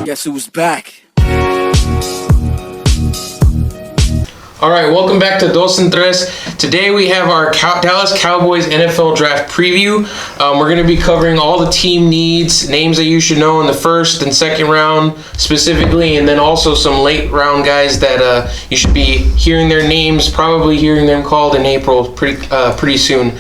Guess who's back? All right, welcome back to Dos and Tres. Today we have our Dallas Cowboys NFL Draft preview. We're going to be covering all the team needs, names that you should know in the first and second round specifically, and then also some late round guys that you should be hearing their names, probably hearing them called in April pretty soon.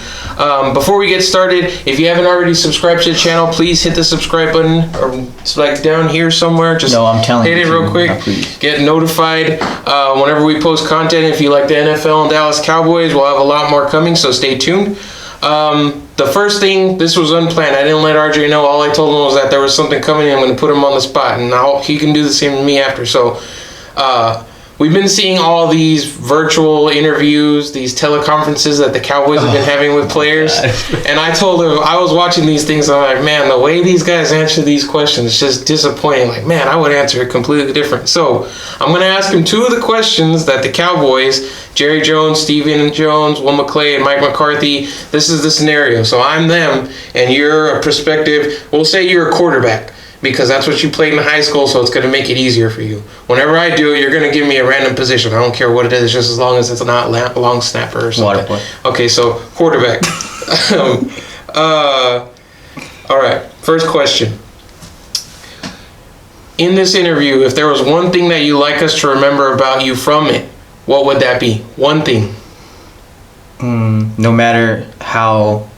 Before we get started, if you haven't already subscribed to the channel, please hit the subscribe button, or it's like down here somewhere. Just hit it real quick. Get notified whenever we post content. If you like the NFL and Dallas Cowboys, we'll have a lot more coming, so stay tuned. The first thing, this was unplanned. I didn't let RJ know. All I told him was that there was something coming, and I'm going to put him on the spot, and now he can do the same to me after. So we've been seeing all these virtual interviews, these teleconferences that the Cowboys have been having with players. And I told him, I was watching these things, and I'm like, man, the way these guys answer these questions is just disappointing. Like, man, I would answer it completely different. So I'm going to ask him two of the questions that the Cowboys, Jerry Jones, Steven Jones, Will McClay, and Mike McCarthy, this is the scenario. So I'm them, and you're a prospective, we'll say you're a quarterback, because that's what you played in high school, so it's going to make it easier for you. Whenever I do it, you're going to give me a random position. I don't care what it is, just as long as it's not long snapper or something. Water boy. Okay, so quarterback. All right, first question. In this interview, if there was one thing that you like us to remember about you from it, what would that be? One thing. No matter how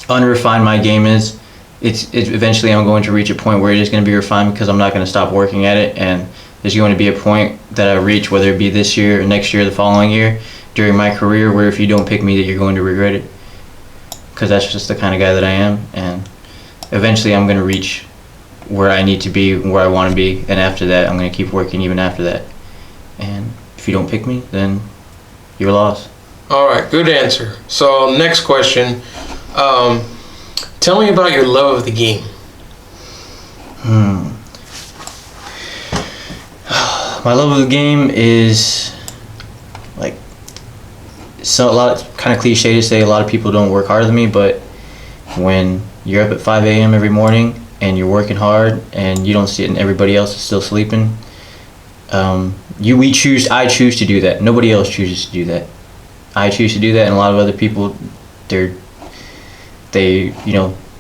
unrefined my game is, it's eventually I'm going to reach a point where it is going to be refined, because I'm not going to stop working at it, and there's going to be a point that I reach, whether it be this year or next year or the following year, during my career, where if you don't pick me, that you're going to regret it, because that's just the kind of guy that I am, and eventually I'm going to reach where I need to be, where I want to be, and after that I'm going to keep working even after that, and if you don't pick me, then you're lost. All right, good answer. So next question. Tell me about your love of the game. My love of the game is, like, so a lot kind of cliche to say. A lot of people don't work harder than me, but when you're up at 5 a.m. every morning and you're working hard and you don't see it, and everybody else is still sleeping, I choose to do that. Nobody else chooses to do that. I choose to do that, and a lot of other people, they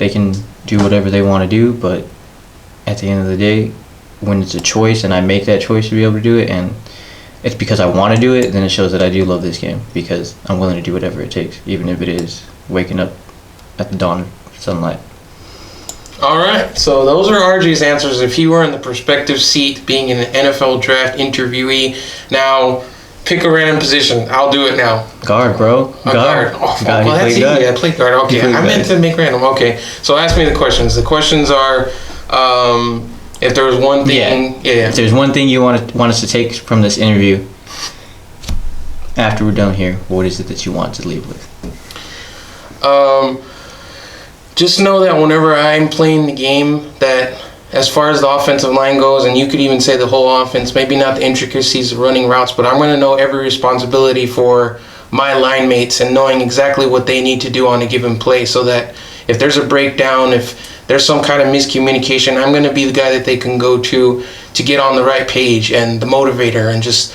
can do whatever they want to do, but at the end of the day, when it's a choice and I make that choice to be able to do it, and it's because I want to do it, then it shows that I do love this game, because I'm willing to do whatever it takes, even if it is waking up at the dawn of sunlight. All right, so those are RJ's answers if he were in the prospective seat being an NFL draft interviewee. Now, pick a random position. I'll do it now. Guard, bro. Guard. Oh, well, that's easy. I play guard. Okay, I meant to make random. Okay, so ask me the questions. The questions are, if there was one thing... Yeah. If there's one thing you want us to take from this interview after we're done here, what is it that you want to leave with? Just know that whenever I'm playing the game, that as far as the offensive line goes, and you could even say the whole offense, maybe not the intricacies of running routes, but I'm going to know every responsibility for my line mates and knowing exactly what they need to do on a given play, so that if there's a breakdown, if there's some kind of miscommunication, I'm going to be the guy that they can go to get on the right page, and the motivator, and just,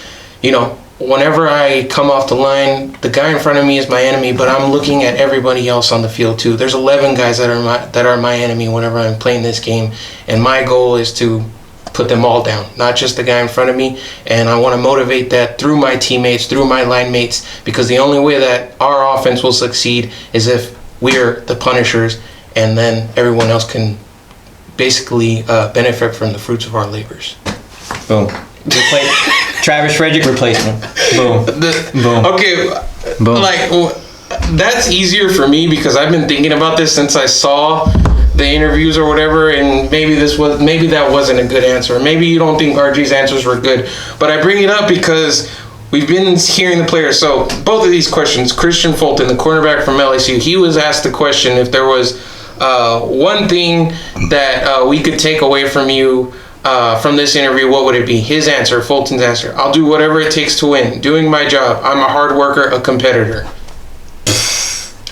whenever I come off the line, the guy in front of me is my enemy, but I'm looking at everybody else on the field too. There's 11 guys that are my enemy whenever I'm playing this game, and my goal is to put them all down, not just the guy in front of me. And I want to motivate that through my teammates, through my line mates, because the only way that our offense will succeed is if we're the punishers, and then everyone else can basically benefit from the fruits of our labors. Boom. Travis Frederick replacement. Boom. Boom. Okay. Boom. That's easier for me, because I've been thinking about this since I saw the interviews or whatever, and maybe that wasn't a good answer. Maybe you don't think RG's answers were good, but I bring it up because we've been hearing the players. So both of these questions, Christian Fulton, the cornerback from LSU, he was asked the question if there was one thing that we could take away from you from this interview, what would it be? His answer, Fulton's answer: I'll do whatever it takes to win. Doing my job. I'm a hard worker, a competitor.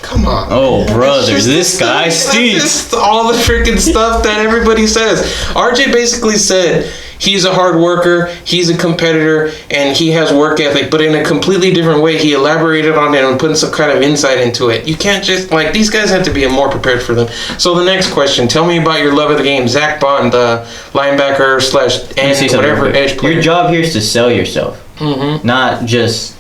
Come Come on. Oh, brother, this guy That's stinks. just all the freaking stuff that everybody says. RJ basically said he's a hard worker, he's a competitor, and he has work ethic, but in a completely different way. He elaborated on it and put some kind of insight into it. You can't just, these guys have to be more prepared for them. So the next question, tell me about your love of the game. Zach Bond, the linebacker / and whatever edge player. Your job here is to sell yourself, not just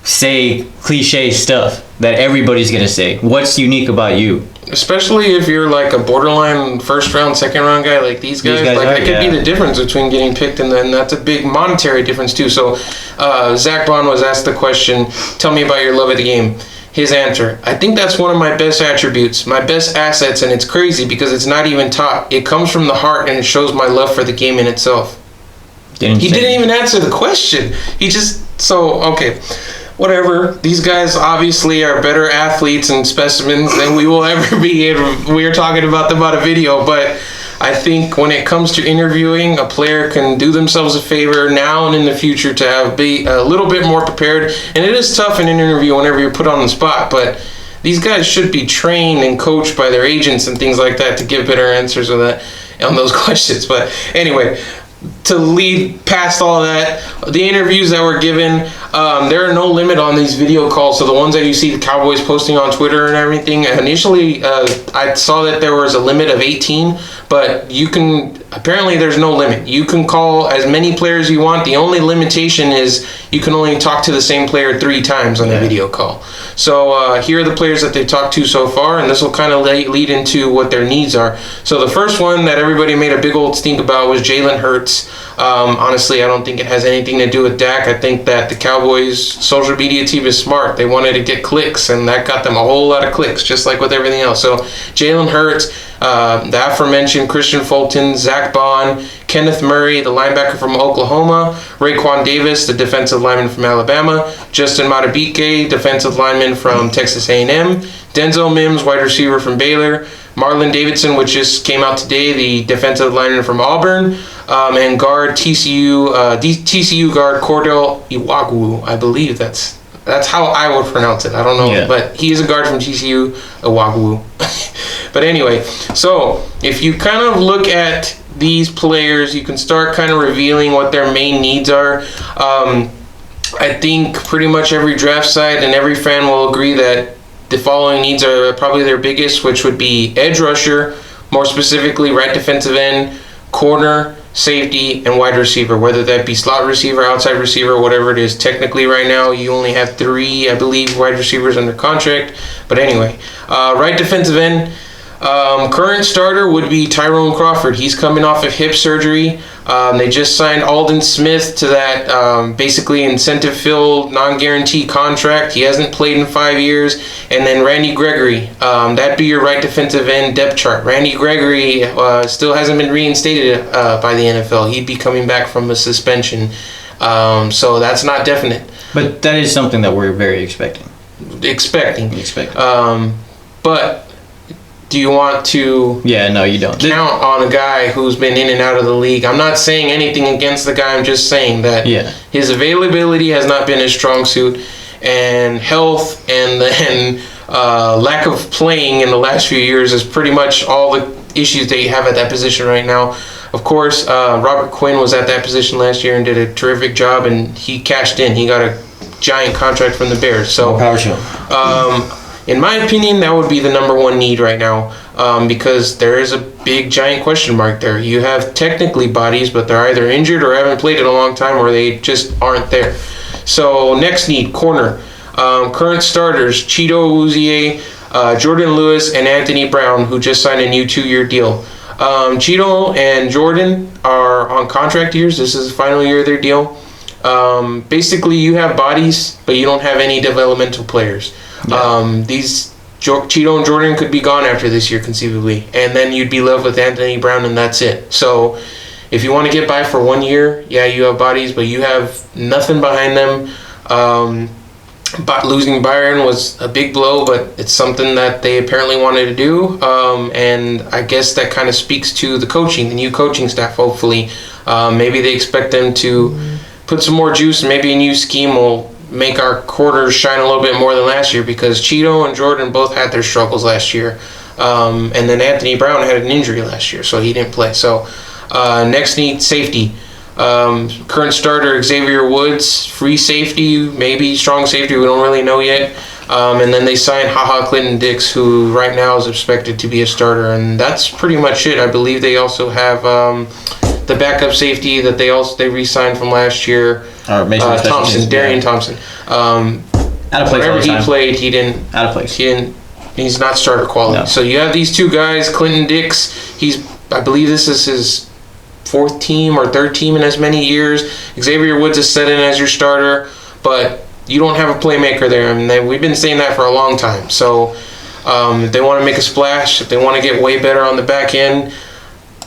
say cliche stuff that everybody's going to say. What's unique about you? Especially if you're like a borderline first round, second round guy like these guys that could be the difference between getting picked and then that's a big monetary difference too. So Zach Bond was asked the question, tell me about your love of the game. His answer, I think that's one of my best attributes, my best assets, and it's crazy because it's not even taught. It comes from the heart and it shows my love for the game in itself. He didn't even answer the question. He just, okay. Whatever. These guys obviously are better athletes and specimens than we will ever be. We are talking about them on a video, but I think when it comes to interviewing, a player can do themselves a favor now and in the future to be a little bit more prepared. And it is tough in an interview whenever you're put on the spot, but these guys should be trained and coached by their agents and things like that to give better answers on those questions. But anyway, to lead past all that, the interviews that were given, there are no limit on these video calls. So the ones that you see the Cowboys posting on Twitter and everything, initially I saw that there was a limit of 18, but apparently there's no limit. You can call as many players you want. The only limitation is you can only talk to the same player 3 times on the video call. So here are the players that they've talked to so far, and this will kind of lead into what their needs are. So the first one that everybody made a big old stink about was Jalen Hurts. Honestly, I don't think it has anything to do with Dak. I think that the Cowboys' social media team is smart. They wanted to get clicks, and that got them a whole lot of clicks, just like with everything else. So Jalen Hurts, the aforementioned Christian Fulton, Zach Bond, Kenneth Murray, the linebacker from Oklahoma, Raekwon Davis, the defensive lineman from Alabama, Justin Madabuike, defensive lineman from Texas A&M, Denzel Mims, wide receiver from Baylor, Marlon Davidson, which just came out today, the defensive lineman from Auburn, and guard TCU guard Cordell Iwagwu. I believe that's how I would pronounce it. I don't know, but he is a guard from TCU, Iwagwu. But anyway, so if you kind of look at these players, you can start kind of revealing what their main needs are. I think pretty much every draft site and every fan will agree that the following needs are probably their biggest, which would be edge rusher, more specifically right defensive end, corner, safety, and wide receiver, whether that be slot receiver, outside receiver, whatever it is. Technically right now you only have 3, I believe, wide receivers under contract. But anyway, right defensive end, current starter would be Tyrone Crawford. He's coming off of hip surgery. They just signed Aldon Smith to that basically incentive-filled, non-guarantee contract. He hasn't played in 5 years. And then Randy Gregory. That'd be your right defensive end depth chart. Randy Gregory still hasn't been reinstated by the NFL. He'd be coming back from a suspension. So that's not definite. But that is something that we're very expecting. But do you want to you don't count on a guy who's been in and out of the league? I'm not saying anything against the guy. I'm just saying that his availability has not been his strong suit, and health and then lack of playing in the last few years is pretty much all the issues that you have at that position right now. Of course, Robert Quinn was at that position last year and did a terrific job, and he cashed in. He got a giant contract from the Bears. So power show. In my opinion, that would be the number one need right now, because there is a big, giant question mark there. You have technically bodies, but they're either injured or haven't played in a long time, or they just aren't there. So next need, corner. Current starters, Cheeto Awuzie, Jordan Lewis, and Anthony Brown, who just signed a new 2-year deal. Cheeto and Jordan are on contract years. This is the final year of their deal. Basically, you have bodies, but you don't have any developmental players. These Cheeto and Jordan could be gone after this year, conceivably, and then you'd be left with Anthony Brown, and that's it. So if you want to get by for 1 year, you have bodies, but you have nothing behind them. But losing Byron was a big blow, but it's something that they apparently wanted to do, and I guess that kind of speaks to the new coaching staff, hopefully. Maybe they expect them to put some more juice, and maybe a new scheme will make our corners shine a little bit more than last year, because Cheeto and Jordan both had their struggles last year. And then Anthony Brown had an injury last year, so he didn't play. So next need safety. Current starter Xavier Woods, free safety, maybe strong safety, we don't really know yet. And then they signed Clinton Dix, who right now is expected to be a starter, and that's pretty much it. I believe they also have the backup safety that they re-signed from last year, Thompson, Darian Thompson. Out of place. Whenever he played, he didn't. Out of place. He's not starter quality. No. So you have these two guys, Clinton Dix. I believe this is his fourth team or third team in as many years. Xavier Woods is set in as your starter, but you don't have a playmaker there. I mean, we've been saying that for a long time. So if they want to make a splash, if they want to get way better on the back end,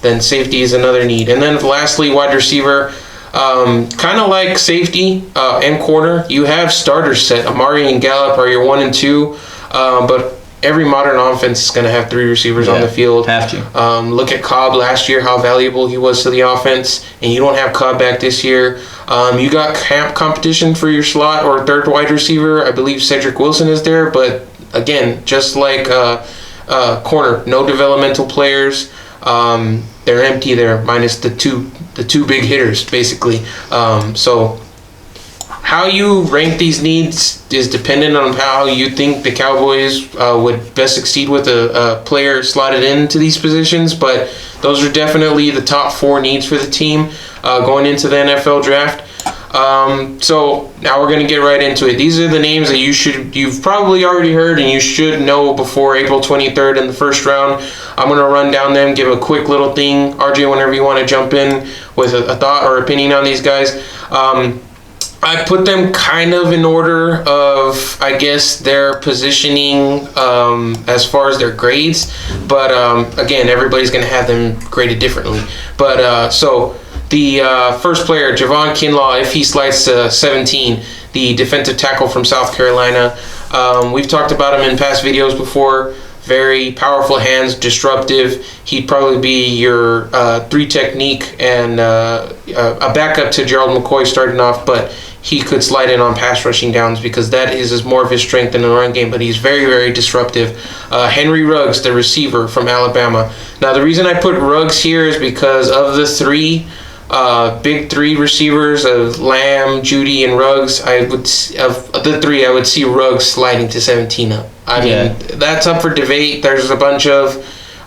then safety is another need. And then lastly, wide receiver. Kind of like safety and corner, you have starters set. Amari and Gallup are your 1 and 2, but every modern offense is going to have 3 receivers on the field. Have to. Look at Cobb last year, how valuable he was to the offense, and you don't have Cobb back this year. You got camp competition for your slot or third wide receiver. I believe Cedric Wilson is there, but again, just like corner, no developmental players. They're empty there, minus the two big hitters, basically. So how you rank these needs is dependent on how you think the Cowboys would best succeed with a player slotted into these positions, but those are definitely the top 4 needs for the team going into the NFL draft. So now we're going to get right into it. These are the names that you've probably already heard and you should know before April 23rd in the first round. I'm going to run down them, give a quick little thing. RJ, whenever you want to jump in with a thought or opinion on these guys. I put them kind of in order of, I guess, their positioning as far as their grades. But again, everybody's going to have them graded differently. But so the first player, Javon Kinlaw, if he slides to 17, the defensive tackle from South Carolina. We've talked about him in past videos before. Very powerful hands, disruptive. He'd probably be your 3 technique and a backup to Gerald McCoy starting off, but he could slide in on pass rushing downs because that is more of his strength in the run game, but he's very, very disruptive. Henry Ruggs, the receiver from Alabama. Now, the reason I put Ruggs here is because of the big 3 receivers of Lamb, Judy, and Ruggs, of the 3, I would see Ruggs sliding to 17 up. I mean, that's up for debate. There's a bunch of,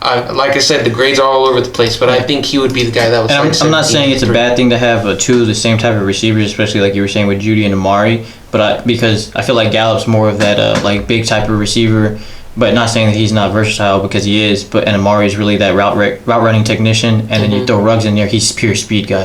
like I said, the grades are all over the place, but I think he would be the guy that would slide. I'm not saying it's a bad thing to have 2 of the same type of receivers, especially like you were saying with Judy and Amari, but because I feel like Gallup's more of that like big type of receiver. But not saying that he's not versatile, because he is. But and Amari is really that route running technician, and then you throw Ruggs in there, he's pure speed guy.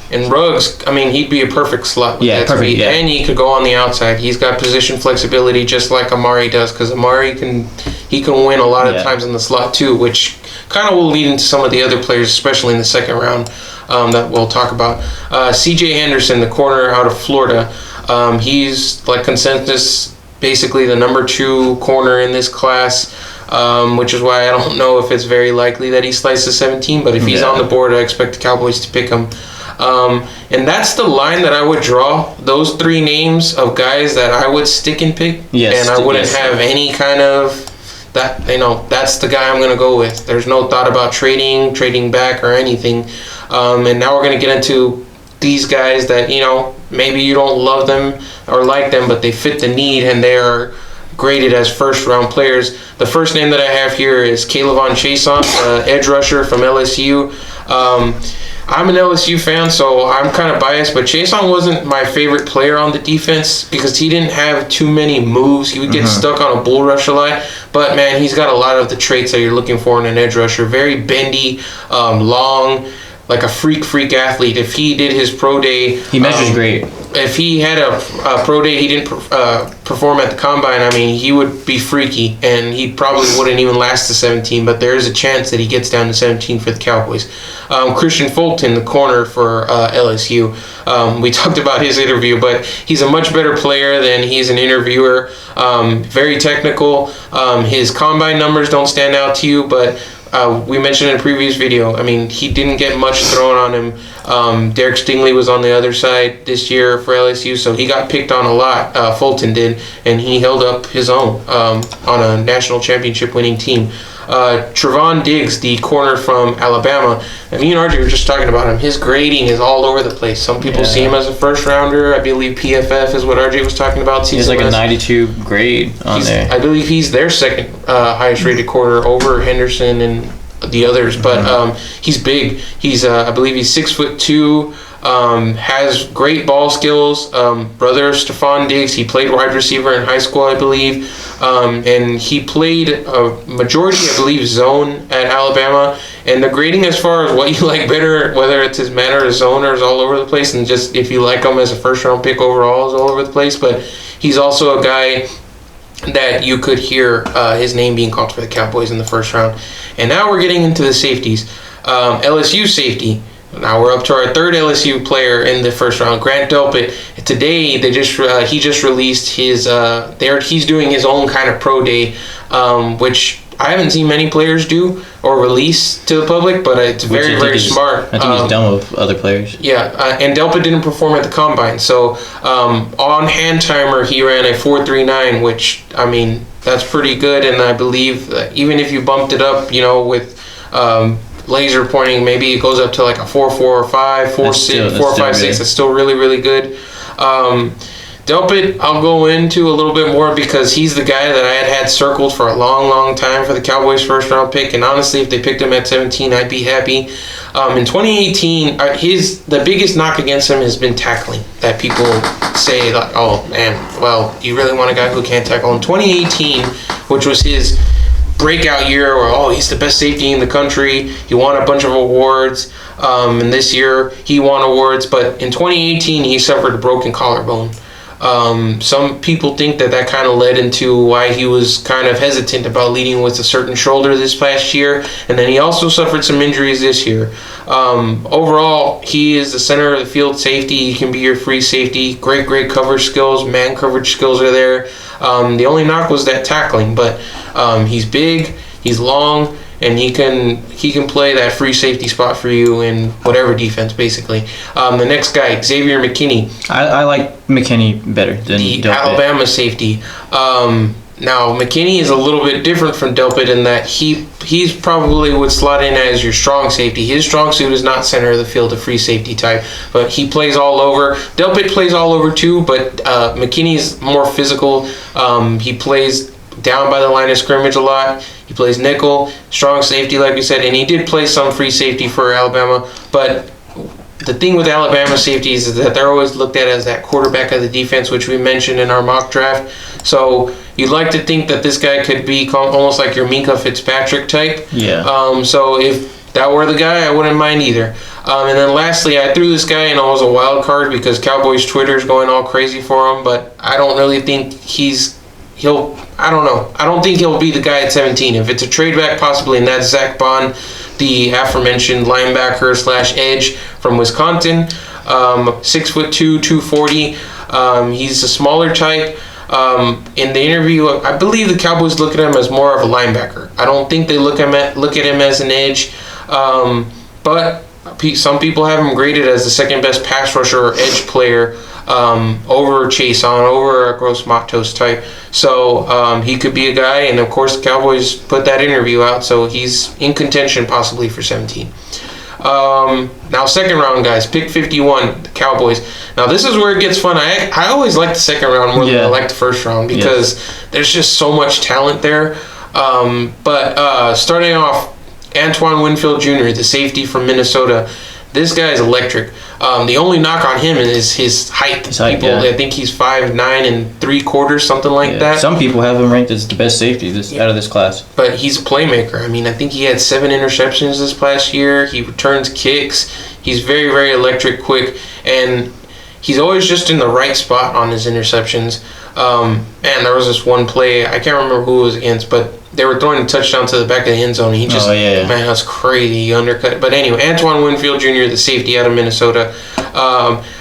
And Ruggs, I mean, he'd be a perfect slot with that perfect, speed. And he could go on the outside. He's got position flexibility just like Amari does, because Amari can win a lot of times in the slot too, which kind of will lead into some of the other players, especially in the second round that we'll talk about. C.J. Henderson, the corner out of Florida, he's like consensus, basically the number 2 corner in this class, which is why I don't know if it's very likely that he slides to 17, but if he's on the board, I expect the Cowboys to pick him. And that's the line that I would draw. Those 3 names of guys that I would stick and pick, and I wouldn't have any kind of that, that's the guy I'm going to go with. There's no thought about trading back or anything. And now we're going to get into these guys that, maybe you don't love them or like them, but they fit the need and they are graded as first-round players. The first name that I have here is Kayvon Chaisson, edge rusher from LSU. I'm an LSU fan, so I'm kind of biased, but Chaisson wasn't my favorite player on the defense because he didn't have too many moves. He would get stuck on a bull rush a lot, but, man, he's got a lot of the traits that you're looking for in an edge rusher. Very bendy, long, like a freak athlete. If he did his pro day, he measures great. If he had a pro day, he didn't perform at the combine. I mean, he would be freaky, and he probably wouldn't even last to 17. But there is a chance that he gets down to 17 for the Cowboys. Christian Fulton, the corner for LSU. We talked about his interview, but he's a much better player than he's an interviewer. Very technical. His combine numbers don't stand out to you, but We mentioned in a previous video, I mean, he didn't get much thrown on him. Derek Stingley was on the other side this year for LSU, so he got picked on a lot. Fulton did, and he held up his own on a national championship winning team. Trevon Diggs, the corner from Alabama, and me and RJ were just talking about him. His grading is all over the place. Some people see him as a first rounder. I believe PFF is what RJ was talking about. He's like a 92 grade on there. I believe he's their second highest rated corner over Henderson and the others. But he's big. He's I believe he's 6'2". Has great ball skills. Brother of Stephon Diggs, he played wide receiver in high school, I believe, and he played a majority, I believe, zone at Alabama. And the grading as far as what you like better, whether it's his man or his zone, is all over the place, and just if you like him as a first round pick overall, is all over the place. But he's also a guy that you could hear his name being called for the Cowboys in the first round. And now we're getting into the safeties. LSU safety. Now we're up to our third LSU player in the first round, Grant Delpit. Today he just released his he's doing his own kind of pro day, which I haven't seen many players do or release to the public, but it's very, very smart. I think he's done with other players. Yeah, and Delpit didn't perform at the combine, so on hand timer he ran a 4.39, which I mean that's pretty good, and I believe even if you bumped it up, with laser pointing, maybe it goes up to like a 4.45, 4.6, 4.56. It's still really, really good. Delpit, I'll go into a little bit more because he's the guy that I had circled for a long, long time for the Cowboys' first round pick. And honestly, if they picked him at 17, I'd be happy. In 2018, the biggest knock against him has been tackling. That people say, like, oh man, well, you really want a guy who can't tackle. In 2018, which was his breakout year where he's the best safety in the country, he won a bunch of awards, and this year he won awards, but in 2018 he suffered a broken collarbone. Some people think that kind of led into why he was kind of hesitant about leading with a certain shoulder this past year, and then he also suffered some injuries this year. Overall, he is the center of the field safety. He can be your free safety. Great coverage skills, man coverage skills are there. The only knock was that tackling, but he's big, he's long, and he can play that free safety spot for you in whatever defense, basically. The next guy, Xavier McKinney. I like McKinney better than the Delpit. Alabama safety. Now, McKinney is a little bit different from Delpit in that he's probably would slot in as your strong safety. His strong suit is not center of the field, a free safety type, but he plays all over. Delpit plays all over too, but McKinney's more physical. He plays down by the line of scrimmage a lot. He plays nickel, strong safety, like we said, and he did play some free safety for Alabama, but the thing with Alabama safeties is that they're always looked at as that quarterback of the defense, which we mentioned in our mock draft. So you'd like to think that this guy could be almost like your Minka Fitzpatrick type. Yeah. So if that were the guy, I wouldn't mind either. And then lastly, I threw this guy in as a wild card because Cowboys Twitter is going all crazy for him, but I don't really think I don't know. I don't think he'll be the guy at 17. If it's a trade back, possibly, and that's Zach Bond, the aforementioned linebacker / edge from Wisconsin. 6'2", 240. He's a smaller type. In the interview, I believe the Cowboys look at him as more of a linebacker. I don't think they look at him as an edge. But some people have him graded as the second best pass rusher or edge player over Chase on, over a Gross Matos type. So he could be a guy, and of course the Cowboys put that interview out, so he's in contention possibly for 17. Now second round guys, pick 51, the Cowboys. Now this is where it gets fun. I always like the second round more than I like the first round because there's just so much talent there. But starting off, Antoine Winfield Jr., the safety from Minnesota. This guy is electric. The only knock on him is his height. I think he's 5'9" and 3/4, something like that. Some people have him ranked as the best safety out of this class. But he's a playmaker. I mean, I think he had 7 interceptions this past year. He returns kicks. He's very, very electric, quick, and he's always just in the right spot on his interceptions. Man, there was this one play, I can't remember who it was against, but they were throwing a touchdown to the back of the end zone, and he just, man, that's crazy. He undercut it. But anyway, Antoine Winfield Jr., the safety out of Minnesota.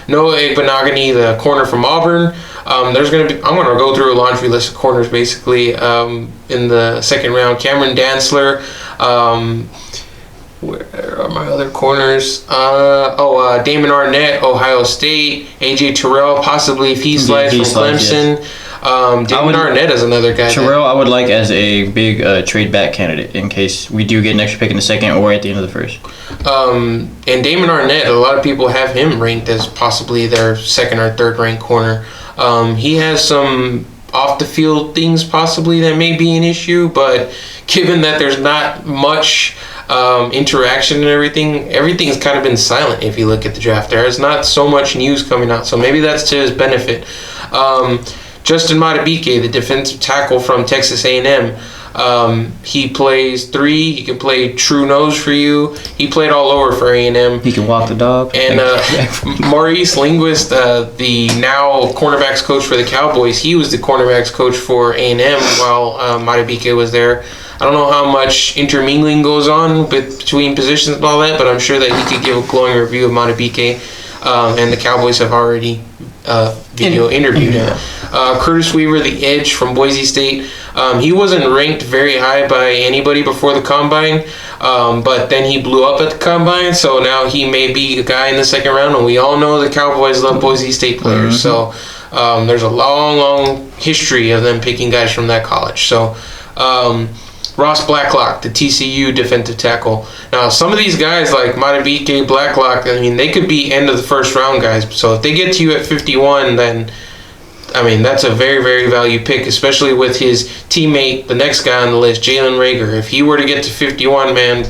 Noah Igbenogany, the corner from Auburn. I'm going to go through a laundry list of corners, basically, in the second round. Cameron Dantzler, Where are my other corners? Damon Arnett, Ohio State. AJ Terrell, possibly if he slides from Clemson. Yes. Damon Arnett is another guy. Terrell, I would like as a big trade back candidate in case we do get an extra pick in the second or at the end of the first. And Damon Arnett, a lot of people have him ranked as possibly their second or third ranked corner. He has some off the field things possibly that may be an issue, but given that there's not much interaction and everything's kind of been silent if you look at the draft. There's not so much news coming out, so maybe that's to his benefit. Justin Madabuike, the defensive tackle from Texas A&M, he plays 3. He can play true nose for you. He played all over for A&M. He can walk the dog. And Maurice Linguist, the now cornerbacks coach for the Cowboys, he was the cornerbacks coach for A&M while Madabuike was there. I don't know how much intermingling goes on between positions and all that, but I'm sure that he could give a glowing review of Madabuike. And the Cowboys have already video interviewed him. Curtis Weaver, the edge from Boise State. He wasn't ranked very high by anybody before the Combine, but then he blew up at the Combine, so now he may be a guy in the second round, and we all know the Cowboys love Boise State players, so there's a long history of them picking guys from that college. So Ross Blacklock, the TCU defensive tackle. Now, some of these guys like Madabuike, Blacklock, I mean, they could be end of the first round guys. So if they get to you at 51, then, I mean, that's a very, very value pick, especially with his teammate, the next guy on the list, Jalen Reagor. If he were to get to 51, man,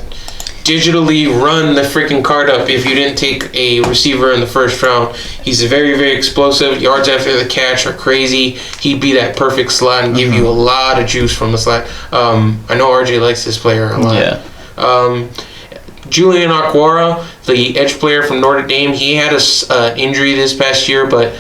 digitally run the freaking card up if you didn't take a receiver in the first round. He's very, very explosive. Yards after the catch are crazy. He'd be that perfect slot and give you a lot of juice from the slot. I know RJ likes this player a lot. Yeah. Julian Okwara, the edge player from Notre Dame, he had an injury this past year, but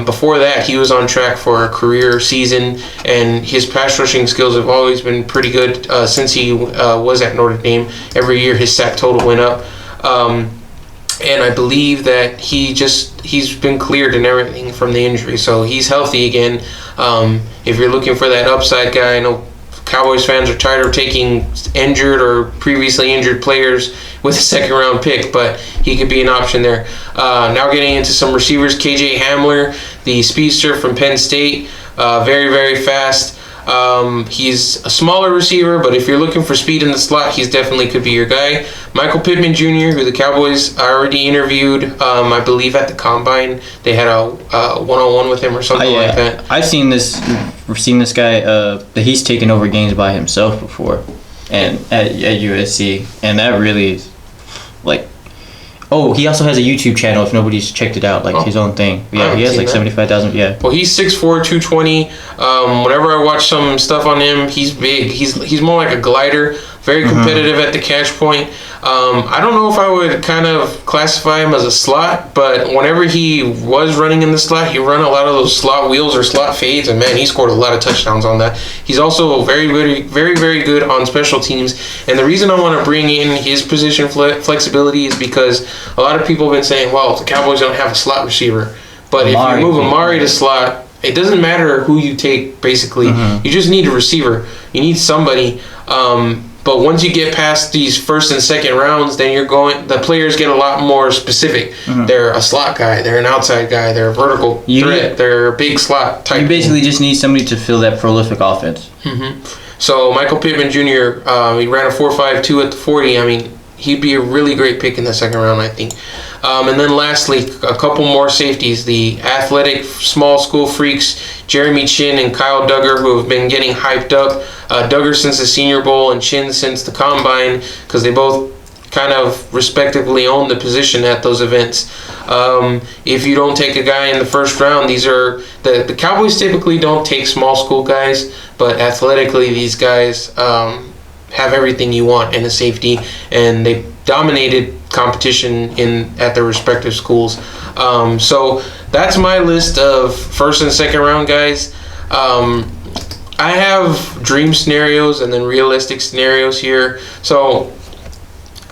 before that, he was on track for a career season, and his pass rushing skills have always been pretty good since he was at Notre Dame. Every year, his sack total went up, and I believe that he's been cleared and everything from the injury, so he's healthy again. If you're looking for that upside guy, I know Cowboys fans are tired of taking injured or previously injured players with a second round pick, but he could be an option there. Now getting into some receivers, KJ Hamler, the speedster from Penn State, very, very fast. He's a smaller receiver, but if you're looking for speed in the slot, he's definitely could be your guy. Michael Pittman Jr., who the Cowboys already interviewed, I believe at the Combine. They had a one-on-one with him or something like that. I've seen this guy that he's taken over games by himself before, and at USC, and that really is like. Oh, he also has a YouTube channel if nobody's checked it out, his own thing. Yeah, he has like 75,000, yeah. Well, he's 6'4", 220. Whenever I watch some stuff on him, he's big. He's more like a glider, very competitive at the catch point. I don't know if I would kind of classify him as a slot, but whenever he was running in the slot, he ran a lot of those slot wheels or slot fades, and man, he scored a lot of touchdowns on that. He's also very good, very, very good on special teams, and the reason I want to bring in his position flexibility is because a lot of people have been saying, well, the Cowboys don't have a slot receiver, but if you move Amari to slot, it doesn't matter who you take, basically. You just need a receiver. You need somebody. But once you get past these first and second rounds, then the players get a lot more specific. They're a slot guy, they're an outside guy, they're a vertical threat, they're a big slot type. You basically just need somebody to fill that prolific offense. So Michael Pittman Jr., he ran a 4.52 at the 40. I mean, he'd be a really great pick in the second round, I think. And then lastly, a couple more safeties. The athletic small school freaks, Jeremy Chin and Kyle Duggar, who have been getting hyped up. Duggar since the Senior Bowl and Chin since the Combine, because they both kind of respectively own the position at those events. If you don't take a guy in the first round, these are the Cowboys typically don't take small school guys, but athletically these guys have everything you want in a safety, and they dominated competition at their respective schools. So that's my list of first and second round guys. I have dream scenarios and then realistic scenarios here. So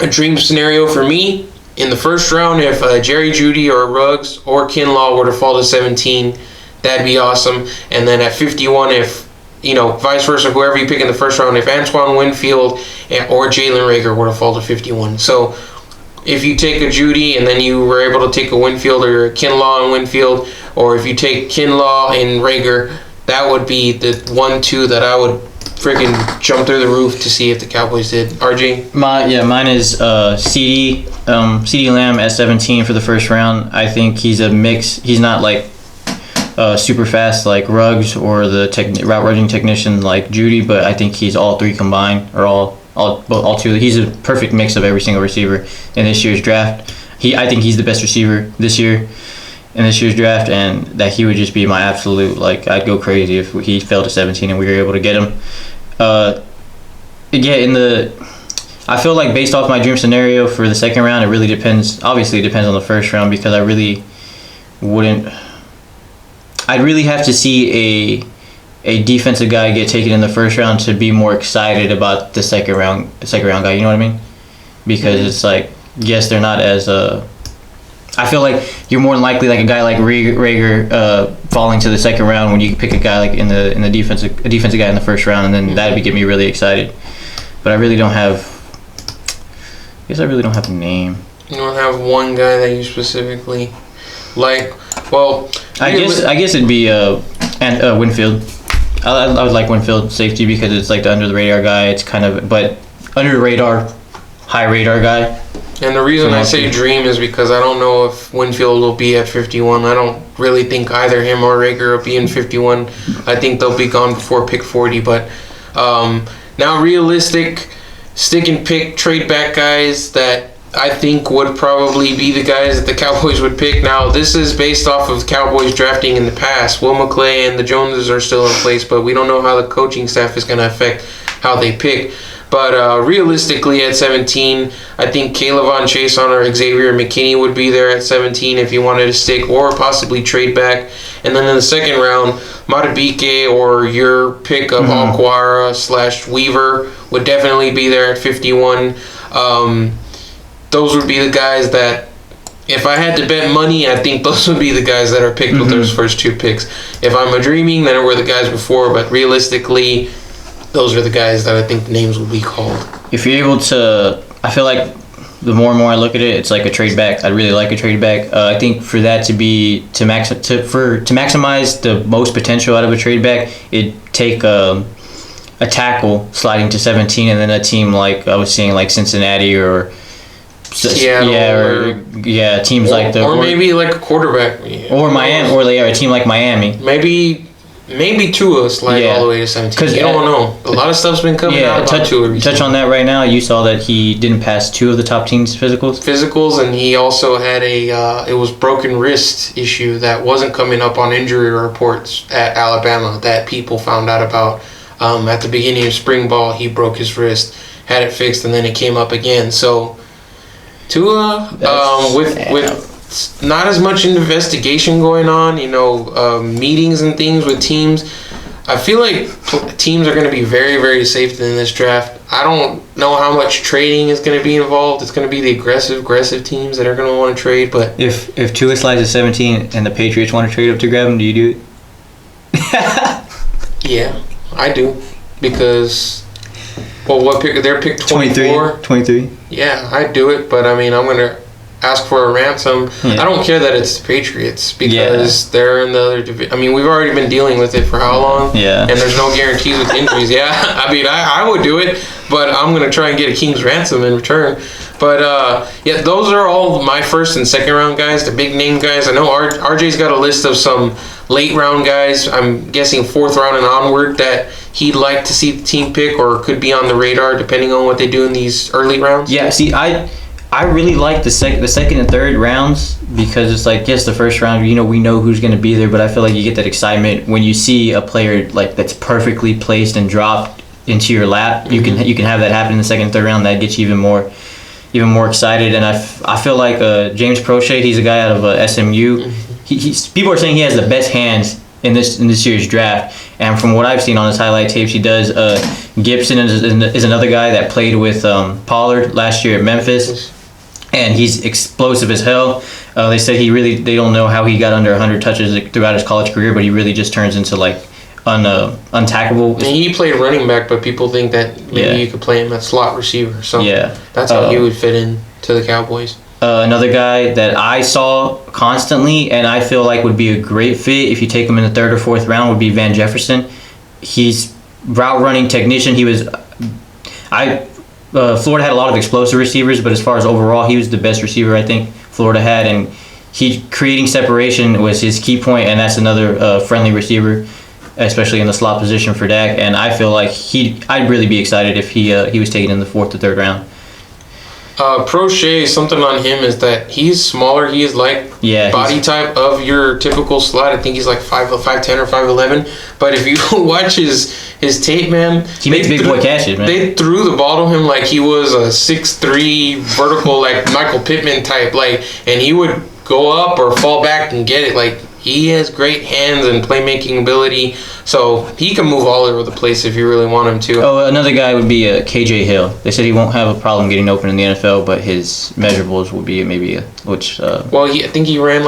a dream scenario for me, in the first round, if Jerry Jeudy or Ruggs or Kinlaw were to fall to 17, that'd be awesome. And then at 51, if vice versa, whoever you pick in the first round, if Antoine Winfield or Jalen Reagor would have fallen to 51. So if you take a Judy and then you were able to take a Winfield or a Kinlaw and Winfield, or if you take Kinlaw and Reagor, that would be the 1-2 that I would freaking jump through the roof to see if the Cowboys did. RJ? Mine is CeeDee Lamb at 17 for the first round. I think he's a mix. He's not like super fast like Ruggs or the route running technician like Judy, but I think he's all three combined, or all two. He's a perfect mix of every single receiver in this year's draft. I think he's the best receiver this year in this year's draft, and that he would just be my absolute, like, I'd go crazy if he fell to 17 and we were able to get him. I feel like based off my dream scenario for the second round, it really depends. Obviously, it depends on the first round, because I'd really have to see a defensive guy get taken in the first round to be more excited about the second round guy. You know what I mean? Because it's like, yes, they're not as I feel like you're more than likely like a guy like Reagor falling to the second round when you pick a guy like in the defensive guy in the first round, and then that would get me really excited. But I really don't have. I guess I really don't have a name. You don't have one guy that you specifically like. Well, I guess it'd be Winfield. I would like Winfield safety because it's like the under the radar guy. It's kind of, but under the radar, high radar guy. And the reason I say dream is because I don't know if Winfield will be at 51. I don't really think either him or Reagor will be in 51. I think they'll be gone before pick 40. But now realistic, stick and pick trade back guys that I think would probably be the guys that the Cowboys would pick. Now, this is based off of Cowboys drafting in the past. Will McClay and the Joneses are still in place, but we don't know how the coaching staff is going to affect how they pick. But realistically, at 17, I think Kayvon Chason or Xavier McKinney would be there at 17 if you wanted to stick or possibly trade back. And then in the second round, Madabuike or your pick of Alquara/Weaver would definitely be there at 51. Those would be the guys that, if I had to bet money, I think those would be the guys that are picked with those first two picks. If I'm dreaming, then it were the guys before, but realistically, those are the guys that I think the names will be called. If you're able to, I feel like the more and more I look at it, it's like a trade back. I'd really like a trade back. I think for that to maximize the most potential out of a trade back, it'd take a tackle sliding to 17, and then a team like I was seeing like Cincinnati or Seattle, teams like the, or maybe like a quarterback, or Miami, or a team like Miami. Maybe Tua slide all the way to 17. You don't know. A lot of stuff's been coming out about Tua recently. Touch on that right now. You saw that he didn't pass two of the top teams' physicals, and he also had it was broken wrist issue that wasn't coming up on injury reports at Alabama that people found out about. At the beginning of spring ball, he broke his wrist, had it fixed, and then it came up again. So Tua, with not as much investigation going on, meetings and things with teams, I feel like teams are going to be very, very safe in this draft. I don't know how much trading is going to be involved. It's going to be the aggressive teams that are going to want to trade. But if Tua slides to 17 and the Patriots want to trade up to grab him, do you do it? Yeah, I do, because what pick? They're pick 24. 23. Yeah, I do it, but I mean, I'm going to ask for a ransom. I don't care that it's the Patriots, because they're in the other division. I mean, we've already been dealing with it for how long? Yeah. And there's no guarantees with injuries. Yeah, I mean, I would do it, but I'm going to try and get a king's ransom in return. But, those are all my first and second round guys, the big name guys. I know RJ's got a list of some late round guys, I'm guessing fourth round and onward, that he'd like to see the team pick or could be on the radar depending on what they do in these early rounds. Yeah, see, I really like the second and third rounds, because it's like, yes, the first round, we know who's going to be there, but I feel like you get that excitement when you see a player like that's perfectly placed and dropped into your lap. You can have that happen in the second and third round. That gets you even more excited. And I feel like James Prochet, he's a guy out of SMU. People are saying he has the best hands in this year's draft, and from what I've seen on his highlight tapes, he does. Gibson is another guy that played with Pollard last year at Memphis, and he's explosive as hell. They said they don't know how he got under 100 touches throughout his college career, but he really just turns into like untackable. And he played running back, but people think that maybe you could play him at slot receiver. So that's how he would fit in to the Cowboys. Another guy that I saw constantly and I feel like would be a great fit if you take him in the 3rd or 4th round would be Van Jefferson. He's route running technician. He was, Florida had a lot of explosive receivers, but as far as overall, he was the best receiver I think Florida had, and creating separation was his key point, and that's another friendly receiver, especially in the slot position for Dak. And I feel like I'd really be excited if he was taken in the 4th or 3rd round. Prochet, something on him is that he's smaller. He is like body type of your typical slot. I think he's like 5'10" or 5'11". But if you watch his tape, man, he makes big boy catches, man. They threw the ball to him like he was a 6'3" vertical, like Michael Pittman type, and he would go up or fall back and get it. Like, he has great hands and playmaking ability, so he can move all over the place if you really want him to. Oh, another guy would be KJ Hill. They said he won't have a problem getting open in the NFL, but his measurables will be maybe I think he ran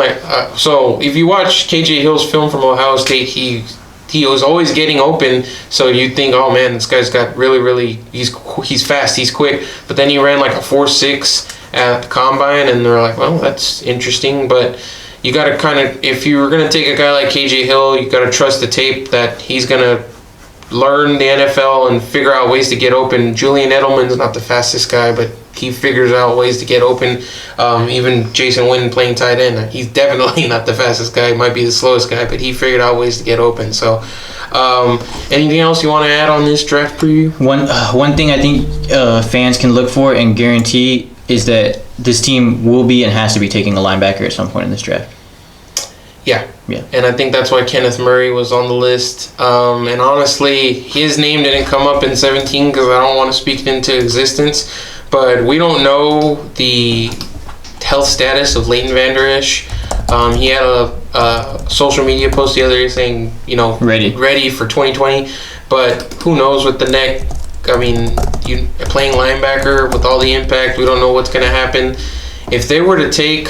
so if you watch KJ Hill's film from Ohio State, he was always getting open, so you'd think, oh man, this guy's got really, he's fast, he's quick, but then he ran like a 4.6 at the combine, and they're like, well, that's interesting, but you got to kind of, if you were going to take a guy like KJ Hill, you got to trust the tape that he's going to learn the NFL and figure out ways to get open. Julian Edelman's not the fastest guy, but he figures out ways to get open. Even Jason Witten playing tight end, he's definitely not the fastest guy. He might be the slowest guy, but he figured out ways to get open. So, anything else you want to add on this draft preview? One thing I think fans can look for and guarantee is that this team will be and has to be taking a linebacker at some point in this draft. Yeah. And I think that's why Kenneth Murray was on the list. And honestly, his name didn't come up in 17 because I don't want to speak it into existence. But we don't know the health status of Leighton Vander Esch. He had a social media post the other day saying, ready for 2020. But who knows with the neck. I mean, you playing linebacker with all the impact, we don't know what's going to happen. If they were to take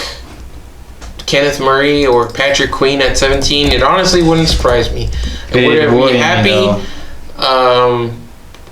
Kenneth Murray or Patrick Queen at 17, it honestly wouldn't surprise me. Would I be happy?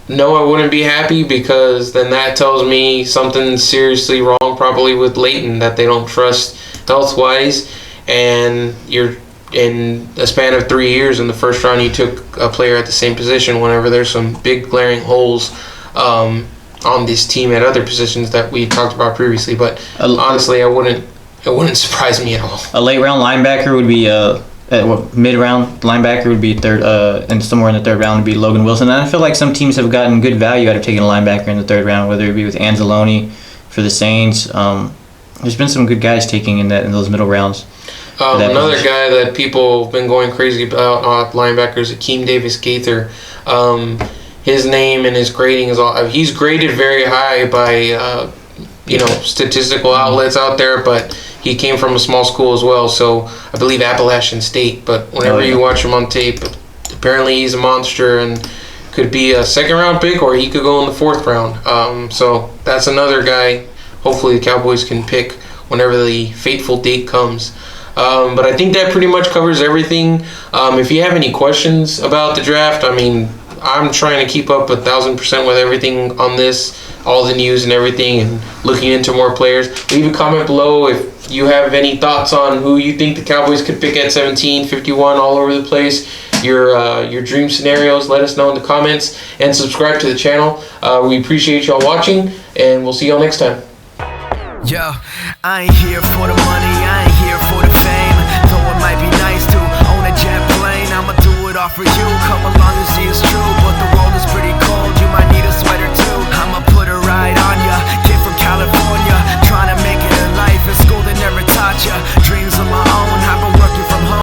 No, I wouldn't be happy, because then that tells me something's seriously wrong probably with Leighton, that they don't trust health-wise, and you're in a span of 3 years in the first round you took a player at the same position whenever there's some big glaring holes on this team at other positions that we talked about previously. But honestly, it wouldn't surprise me at all. A late round linebacker would be mid-round linebacker would be third, and somewhere in the 3rd round would be Logan Wilson. And I feel like some teams have gotten good value out of taking a linebacker in the 3rd round, whether it be with Anzalone for the Saints. There's been some good guys taking in those middle rounds. Another guy that people have been going crazy about linebackers, Akeem Davis-Gaither. His name and his grading is all. He's graded very high by statistical outlets out there, but he came from a small school as well. So I believe Appalachian State. But whenever you watch him on tape, apparently he's a monster and could be a 2nd round pick, or he could go in the 4th round. So that's another guy. Hopefully the Cowboys can pick whenever the fateful date comes. But I think that pretty much covers everything. If you have any questions about the draft, I mean, I'm trying to keep up 1,000% with everything on this, all the news and everything, and looking into more players. Leave a comment below if you have any thoughts on who you think the Cowboys could pick at 17, 51, all over the place. Your dream scenarios, let us know in the comments, and subscribe to the channel. We appreciate y'all watching, and we'll see y'all next time. Yo, I ain't here for the money, I ain't here for the fame. Though it might be nice to own a jet plane, I'ma do it all for you. Come along and see it's true, but the world is pretty cold. You might need a sweater too. I'ma put a ride on ya, kid from California.